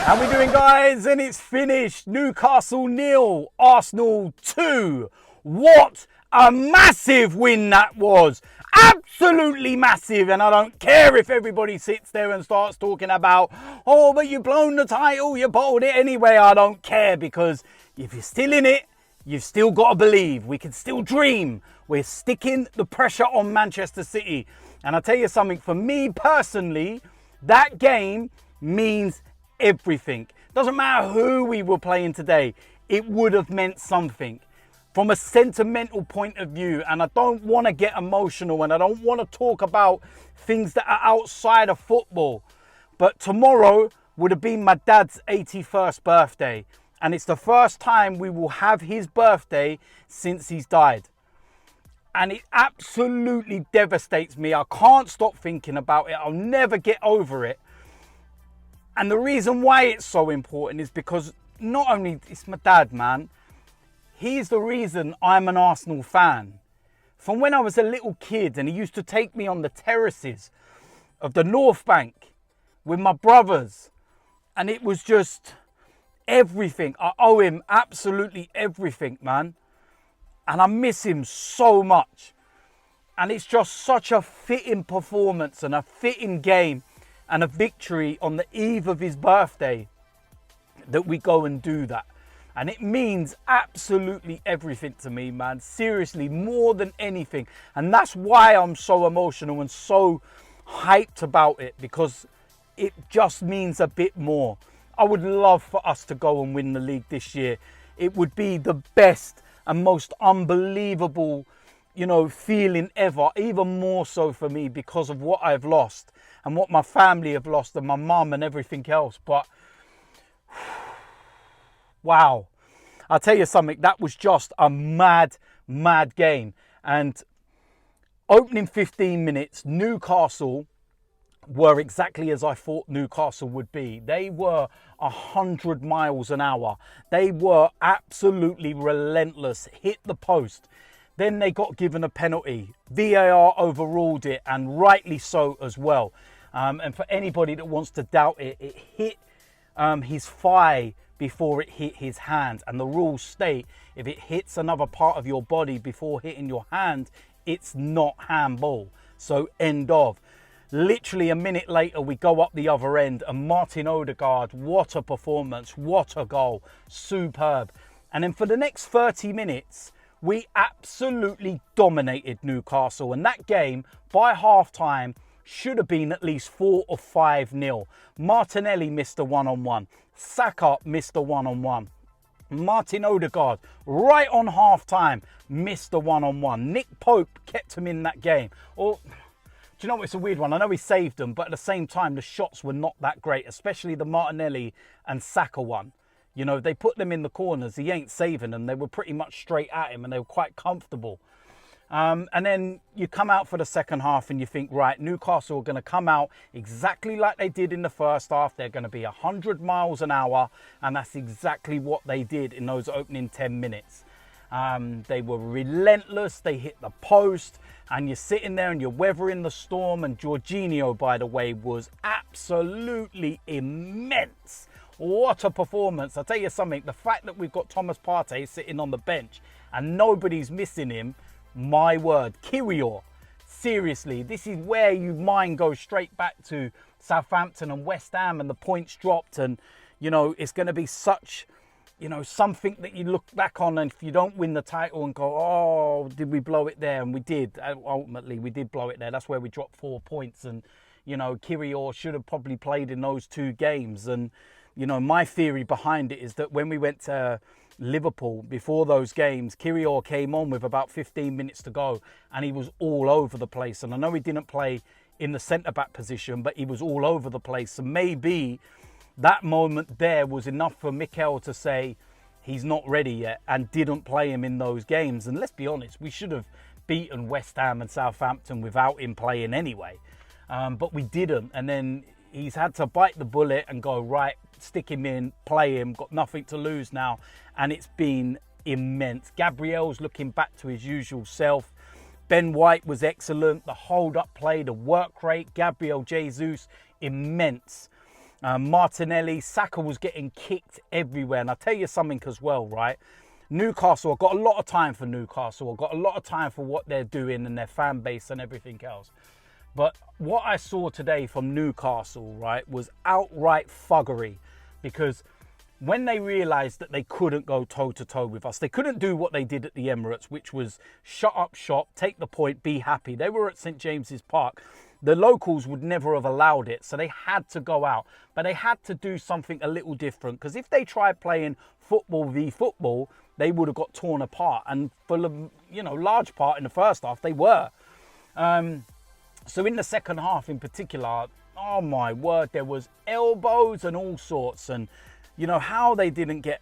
How we doing, guys? And it's finished. Newcastle 0, Arsenal 2. What a massive win that was. Absolutely massive. And I don't care if everybody sits there and starts talking about, oh, but you've blown the title, you bottled it anyway. I don't care, because if you're still in it, you've still got to believe. We can still dream. We're sticking the pressure on Manchester City. And I'll tell you something, for me personally, that game means everything. Doesn't matter who we were playing today, it would have meant something from a sentimental point of view. And I don't want to get emotional, and I don't want to talk about things that are outside of football, but tomorrow would have been my dad's 81st birthday, and it's the first time we will have his birthday since he's died. And it absolutely devastates me. I can't stop thinking about it. I'll never get over it. And the reason why it's so important is because not only, it's my dad, man. He's the reason I'm an Arsenal fan. From when I was a little kid, and he used to take me on the terraces of the North Bank with my brothers. And it was just everything. I owe him absolutely everything, man. And I miss him so much. And it's just such a fitting performance and a fitting game and a victory on the eve of his birthday that we go and do that. And it means absolutely everything to me, man. Seriously, more than anything. And that's why I'm so emotional and so hyped about it, because it just means a bit more. I would love for us to go and win the league this year. It would be the best and most unbelievable, feeling ever. Even more so for me because of what I've lost and what my family have lost and my mum and everything else. But wow, I'll tell you something, that was just a mad game. And opening 15 minutes, Newcastle were exactly as I thought Newcastle would be. They were 100 miles an hour. They were absolutely relentless, hit the post. Then they got given a penalty. VAR overruled it, and rightly so as well. And for anybody that wants to doubt it, it hit his thigh before it hit his hand. And the rules state, if it hits another part of your body before hitting your hand, it's not handball. So end of. Literally a minute later, we go up the other end, and Martin Odegaard, what a performance, what a goal, superb. And then for the next 30 minutes, we absolutely dominated Newcastle. And that game, by half-time, should have been at least 4 or 5-0. Martinelli missed a one-on-one. Saka missed a one-on-one. Martin Odegaard, right on half-time, missed a one-on-one. Nick Pope kept him in that game. Do you know, it's a weird one. I know he saved them, but at the same time, the shots were not that great, especially the Martinelli and Saka one. They put them in the corners. He ain't saving them. They were pretty much straight at him, and they were quite comfortable. And then you come out for the second half and you think, right, Newcastle are going to come out exactly like they did in the first half. They're going to be 100 miles an hour, and that's exactly what they did in those opening 10 minutes. They were relentless. They hit the post, and you're sitting there and you're weathering the storm. And Jorginho, by the way, was absolutely immense. What a performance. I'll tell you something, the fact that we've got Thomas Partey sitting on the bench and nobody's missing him, my word. Kyriel, seriously, this is where your mind goes straight back to Southampton and West Ham and the points dropped. And, it's going to be such, something that you look back on, and if you don't win the title and go, oh, did we blow it there? And we did. Ultimately, we did blow it there. That's where we dropped 4 points. And, Kyriel should have probably played in those 2 games. And, my theory behind it is that when we went to Liverpool before those games, Kyriel came on with about 15 minutes to go, and he was all over the place. And I know he didn't play in the centre-back position, but he was all over the place. So maybe that moment there was enough for Mikel to say he's not ready yet, and didn't play him in those games. And let's be honest, we should have beaten West Ham and Southampton without him playing anyway. But we didn't. And then he's had to bite the bullet and go, right, stick him in, play him, got nothing to lose now. And it's been immense. Gabriel's looking back to his usual self. Ben White was excellent. The hold-up play, the work rate, Gabriel Jesus, immense. Martinelli, Saka was getting kicked everywhere. And I'll tell you something as well, right? Newcastle, I've got a lot of time for Newcastle. I've got a lot of time for what they're doing and their fan base and everything else. But what I saw today from Newcastle, right, was outright thuggery. Because when they realised that they couldn't go toe-to-toe with us, they couldn't do what they did at the Emirates, which was shut up shop, take the point, be happy. They were at St James's Park. The locals would never have allowed it, so they had to go out. But they had to do something a little different, because if they tried playing football v football, they would have got torn apart. And for the large part in the first half, they were. So in the second half in particular, oh my word, there was elbows and all sorts. And how they didn't get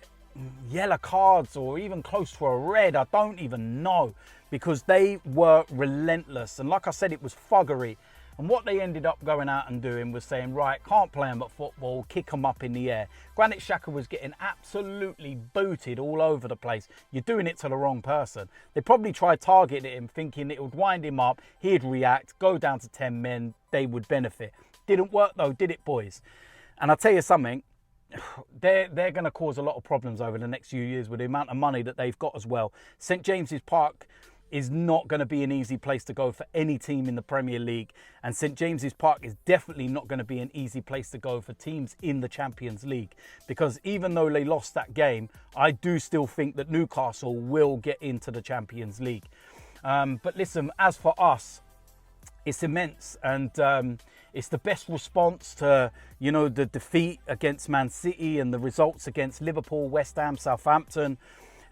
yellow cards or even close to a red, I don't even know, because they were relentless. And like I said, it was thuggery. And what they ended up going out and doing was saying, right, can't play them at football, kick them up in the air. Granit Xhaka was getting absolutely booted all over the place. You're doing it to the wrong person. They probably tried targeting him, thinking it would wind him up, he'd react, go down to 10 men, they would benefit. Didn't work though, did it, boys? And I'll tell you something, they're going to cause a lot of problems over the next few years with the amount of money that they've got as well. St James's Park is not going to be an easy place to go for any team in the Premier League. And St James's Park is definitely not going to be an easy place to go for teams in the Champions League. Because even though they lost that game, I do still think that Newcastle will get into the Champions League. But listen, as for us, it's immense. And it's the best response to, the defeat against Man City and the results against Liverpool, West Ham, Southampton.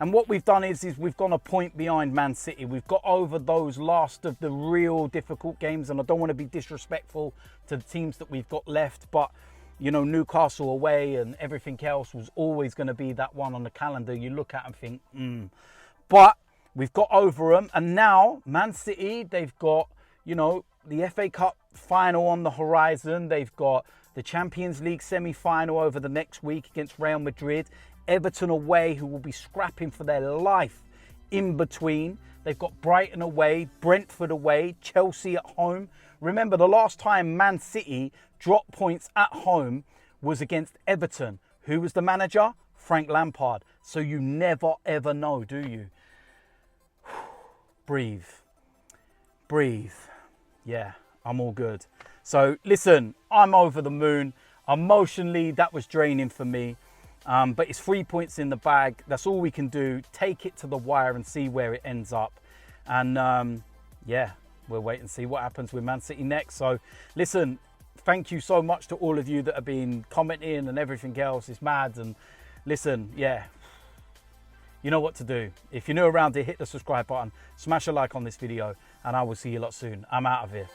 And what we've done is we've gone a point behind Man City. We've got over those last of the real difficult games. And I don't want to be disrespectful to the teams that we've got left. But, Newcastle away and everything else was always going to be that one on the calendar you look at and think, But we've got over them. And now Man City, they've got, the FA Cup final on the horizon. They've got the Champions League semi-final over the next week against Real Madrid. Everton away, who will be scrapping for their life in between. They've got Brighton away, Brentford away, Chelsea at home. Remember, the last time Man City dropped points at home was against Everton. Who was the manager? Frank Lampard. So you never, ever know, do you? Breathe. Breathe. Yeah, I'm all good. So listen, I'm over the moon. Emotionally, that was draining for me. But it's 3 points in the bag. That's all we can do. Take it to the wire and see where it ends up. And yeah, we'll wait and see what happens with Man City next. So listen, thank you so much to all of you that have been commenting and everything else. It's mad. And listen, yeah, you know what to do. If you're new around here, hit the subscribe button, smash a like on this video, and I will see you lot soon. I'm out of here.